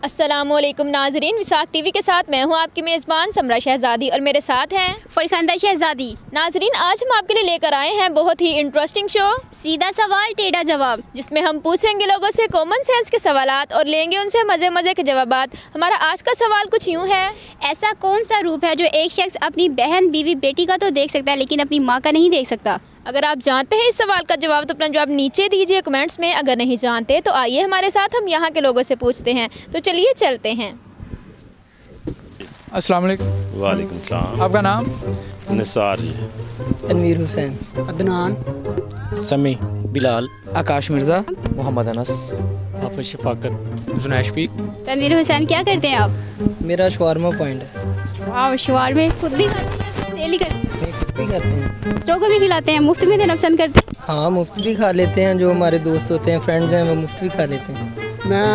अस्सलामुअलैकुम नाजरीन, विसाख टीवी के साथ मैं हूं आपकी मेज़बान समरा शहजादी और मेरे साथ हैं फरखंदा शहजादी। नाजरीन, आज हम आपके लिए लेकर आए हैं बहुत ही इंटरेस्टिंग शो सीधा सवाल टेढ़ा जवाब, जिसमें हम पूछेंगे लोगों से कॉमन सेंस के सवालात और लेंगे उनसे मज़े मज़े के जवाबात। हमारा आज का सवाल कुछ यूँ है, ऐसा कौन सा रूप है जो एक शख्स अपनी बहन, बीवी, बेटी का तो देख सकता है लेकिन अपनी माँ का नहीं देख सकता? अगर आप जानते हैं इस सवाल का जवाब तो अपना जवाब नीचे दीजिए कमेंट्स में। अगर नहीं जानते तो आइए हमारे साथ हम यहाँ के लोगों से पूछते हैं। तो चलिए चलते हैं। अस्सलाम वालेकुम। वालेकुम सलाम। आपका नाम? निसार जी। तनवीर हुसैन, अदनान, समी, बिलाल, आकाश मिर्ज़ा, मोहम्मद अनस, हाफिज शफाकत, जुनैश शफीक। तनवीर हुसैन, क्या करते हैं आप? मेरा शवारमा पॉइंट है। वाह, शवार में खुद भी खाते हैं, सेल ही करते हैं, नहीं, खुद भी खाते हैं, दूसरों को भी खिलाते हैं, मुफ्त में देना पसंद करते हैं? हाँ मुफ्त भी खा लेते हैं। जो हमारे दोस्त होते हैं, फ्रेंड्स हैं, वो मुफ्त भी खा लेते हैं। मैं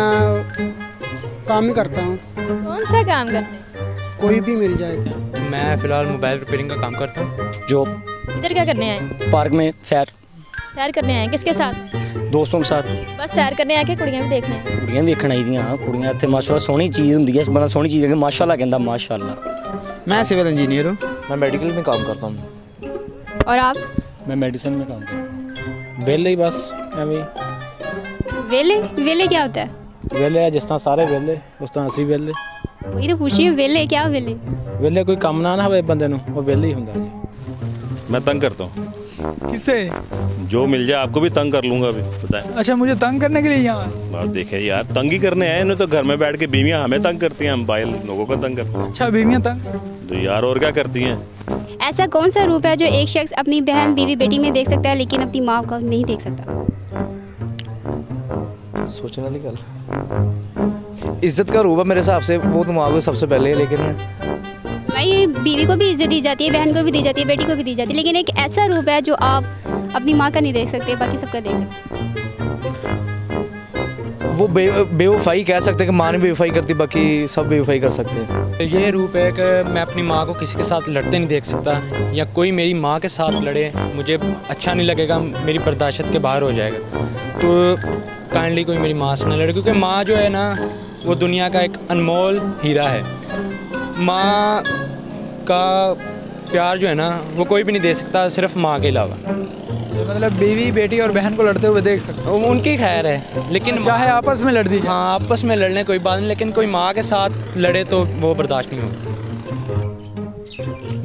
काम ही करता हूँ, कौन सा काम करते हैं? कोई भी मिल जाए। मैं फ़िलहाल मोबाइल रिपेयरिंग का काम करता हूँ। जॉब, इधर क्या करने आए? पार्क में सैर करने आए? किसके साथ? दोस्तों के साथ। बस सैर करने आके कुड़ियाँ भी देखने आए? कुड़ियां देखण आई दियां, कुड़ियां इत्थे माशाअल्लाह सोहनी चीज़ हुंदी है, बड़ा सोहनी चीज़ है, माशाअल्लाह कहंदा माशाअल्लाह। मैं सिविल इंजीनियर हूँ। मैं मेडिकल में काम करता हूँ। और आप? मैं मेडिसिन में काम करता हूँ। वेले ही बस एवं वेले? वेले क्या होता है? वेले है, जिस तरह सारे वेले उस तरह असी वेले। वही तो पूछ रही हूँ, वेले क्या? वेले वेले कोई काम ना होवे बंदे नूं, वो वेले ही हुंदा जी। मैं तंग करता हूँ। किससे? जो मिल जाए आपको भी तंग कर लूँगा अभी, बताएं। अच्छा, मुझे तंग करने के लिए यहाँ? बात देखे यार, तंग ही करने आए इन्हें तो। घर में बैठ के बीवियाँ हमें तंग करती हैं, हम बाइल लोगों को तंग करते हैं। अच्छा, बीवियाँ तंग? तो यार और क्या करती हैं? ऐसा कौन सा रूप है जो एक शख्स अपनी बहन, बीवी, बेटी में देख सकता है लेकिन अपनी माँ का नहीं देख सकता? सोचने वाली गल। इज्जत का रूप है मेरे हिसाब से, वो दिमाग में सबसे पहले है, लेकिन भाई बीवी को भी इज्जत दी जाती है, बहन को भी दी जाती है, बेटी को भी दी जाती है, लेकिन एक ऐसा रूप है जो आप अपनी माँ का नहीं देख सकते, बाकी सबका देख सकते। वो बेवफाई कह सकते हैं कि माँ ने बेवफाई करती, बाकी सब बेवफाई कर सकते हैं। ये रूप है कि मैं अपनी माँ को किसी के साथ लड़ते नहीं देख सकता, या कोई मेरी माँ के साथ लड़े मुझे अच्छा नहीं लगेगा, मेरी बर्दाश्त के बाहर हो जाएगा। तो काइंडली कोई मेरी माँ से न लड़े, क्योंकि माँ जो है ना वो दुनिया का एक अनमोल हीरा है। माँ का प्यार जो है ना वो कोई भी नहीं दे सकता, सिर्फ माँ के अलावा। मतलब बीवी, बेटी और बहन को लड़ते हुए देख सकते हो? उनकी खैर है, लेकिन चाहे आपस में लड़ दी जाए। हाँ, आपस में लड़ने कोई बात नहीं, लेकिन कोई माँ के साथ लड़े तो वो बर्दाश्त नहीं होगा।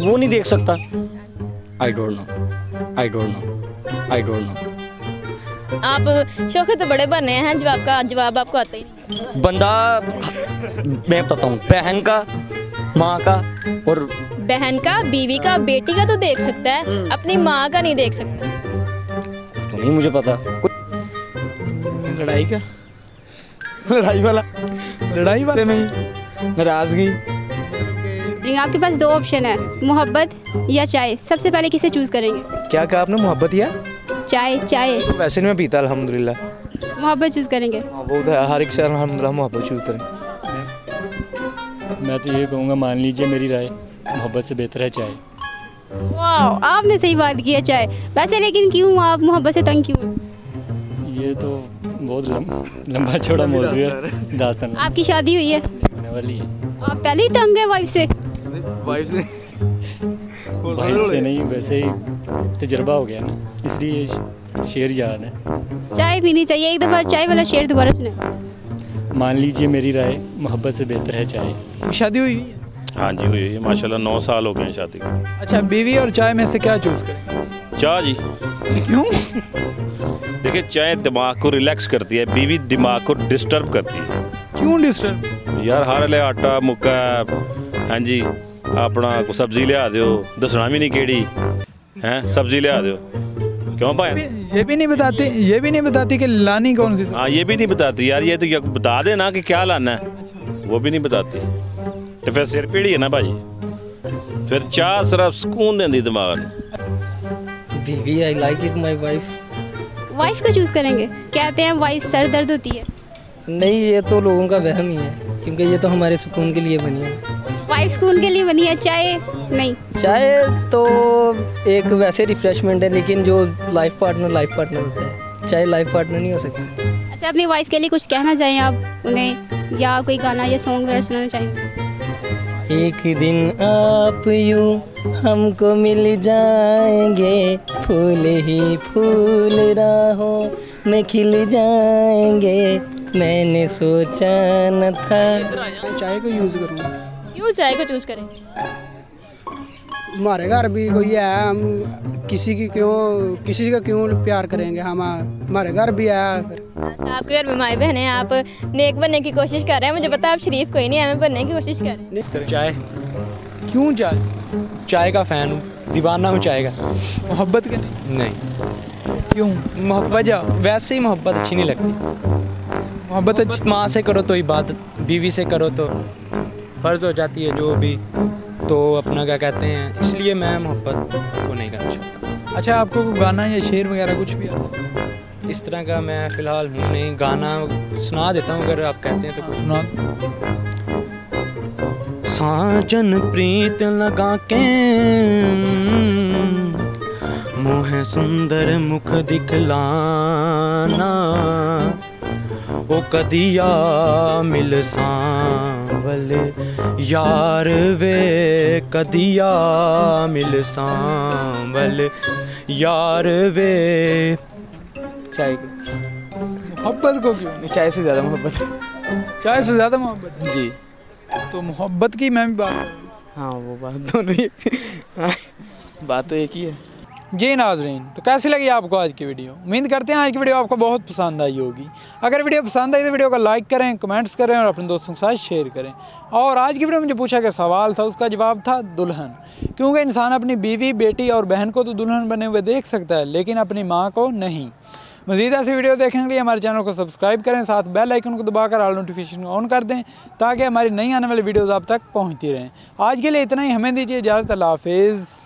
वो नहीं देख सकता। I don't know. आप शौक तो बड़े बने हैं, जवाब आपको आता ही नहीं। बंदा, मैं बताता हूँ, बहन का, माँ का और बहन का, बीवी का, बेटी का तो देख सकता है, अपनी माँ का नहीं देख सकता। तो नहीं मुझे पता। लड़ाई का, लड़ाई वाला से नहीं, नाराजगी। आपके पास दो ऑप्शन है, मोहब्बत या चाय। सबसे पहले किसे चूज करेंगे? क्या कहा आपने? मोहब्बत या चाय? चाय वैसे नहीं मैं पीता अल्हम्दुलिल्लाह। मोहब्बत चूज करेंगे? हाँ, वो तो हर एक से अल्हम्दुलिल्लाह मोहब्बत चूज करें। मैं तो ये कहूँगा, मान लीजिए मेरी राय, मोहब्बत से बेहतर है चाय। वाह, आपने सही बात की है, चाय। वैसे लेकिन क्यों आप मोहब्बत से तंग क्यों? ये तो बहुत लंबा चौड़ा मौजू है, दास्तान। आपकी शादी हुई है? होने वाली है। आप पहले ही तंग है वाइफ से? वाइफ से नहीं, वैसे ही तजुर्बा हो गया ना, इसलिए शेर याद है। चाय पीनी चाहिए, एक दफ़ा चाय वाला शेर दोबारा सुने। मान लीजिए मेरी राय, मोहब्बत से बेहतर है चाय। शादी हुई? हाँ जी हुई है, माशाल्लाह 9 साल हो गए हैं शादी को। अच्छा, बीवी और चाय में से क्या चूज करेंगे? चाय जी। क्यों? देखिए, चाय दिमाग को रिलैक्स करती है, बीवी दिमाग को डिस्टर्ब करती है। क्यों डिस्टर्ब? यार हर ले आटा मुक्का, हाँ जी, अपना को सब्जी लिया दो, दसना भी नहीं केड़ी हैं, सब्जी लिया दो। क्यों भाई? ये भी नहीं बताती कि लानी कौन सी? हाँ, ये भी नहीं बताती यार, ये तो बता देना कि क्या लाना है, वो भी नहीं बताती। तो फिर सिर पीड़ी है ना भाई, फिर चाह सिर्फ सुकून देती दिमाग में। बीवी, I like it my wife. Wife को चूज करेंगे? कहते हैं वाइफ सर दर्द होती है। नहीं, ये तो लोगों का वहम ही है, क्योंकि ये तो हमारे सुकून के लिए बनी है। वाइफ सुकून के लिए बनी है, चाय नहीं। चाय तो एक वैसे रिफ्रेशमेंट है, लेकिन जो लाइफ पार्टनर होता है, चाय लाइफ पार्टनर नहीं हो सकती। अच्छा, अपनी वाइफ के लिए कुछ कहना चाहिए आप उन्हें, या कोई गाना या सॉन्ग वगैरह सुनाना चाहेंगे? एक दिन आप यूं हमको मिल जाएंगे, फूल ही फूल राहों में खिल जाएंगे, मैंने सोचा न था। मैं चाय को यूज़ करूँगा। क्यों चाय को चूज करें? हमारे घर भी कोई है, हम किसी का क्यों प्यार करेंगे, हम हमारे घर भी है। फिर अच्छा, आपके घर में माई बहन है, आप नेक बनने की कोशिश कर रहे हैं। मुझे पता है आप शरीफ कोई नहीं है, बनने की कोशिश कर रहे हैं। चाय। क्यों चाय? चाय का फ़ैन हूँ, दीवाना हूँ चाय का। मोहब्बत के नहीं? नहीं। क्यों? वजह वैसे ही मोहब्बत अच्छी नहीं लगती। मोहब्बत माँ से करो तो इबादत, बीवी से करो तो फ़र्ज़ हो जाती है जो भी, तो अपना क्या कहते हैं, इसलिए मैं मोहब्बत को नहीं करना चाहता। अच्छा, आपको कोई गाना या शेर वगैरह कुछ भी आता है? इस तरह का मैं फ़िलहाल हूँ नहीं, गाना सुना देता हूँ अगर आप कहते हैं तो कुछ सुना। साजन प्रीत लगा के मोह सुंदर मुख दिखलाना, ओ कदिया मिल सांवल यार वे, कदिया मिल सांवल यार वे। चाय को। मोहब्बत को क्यों? नहीं, चाय से ज़्यादा मोहब्बत। चाय से ज़्यादा मोहब्बत? जी। तो मोहब्बत की मैं भी बात कर रहा हूँ। हाँ, वो बात दोनों ही बात तो एक ही है। जी नाज़रीन, तो कैसी लगी आपको आज की वीडियो? उम्मीद करते हैं आज की वीडियो आपको बहुत पसंद आई होगी। अगर वीडियो पसंद आई तो वीडियो को लाइक करें, कमेंट्स करें और अपने दोस्तों के साथ शेयर करें। और आज की वीडियो में जो पूछा गया सवाल था उसका जवाब था दुल्हन, क्योंकि इंसान अपनी बीवी, बेटी और बहन को तो दुल्हन बने हुए देख सकता है, लेकिन अपनी माँ को नहीं। मज़ीद ऐसी वीडियो देखने के लिए हमारे चैनल को सब्सक्राइब करें, साथ बेल आइकन को दबाकर ऑल नोटिफिकेशन ऑन कर दें ताकि हमारी नई आने वाली वीडियोज़ आप तक पहुँचती रहें। आज के लिए इतना ही, हमें दीजिए इजाज़त। अल्लाह हाफिज़।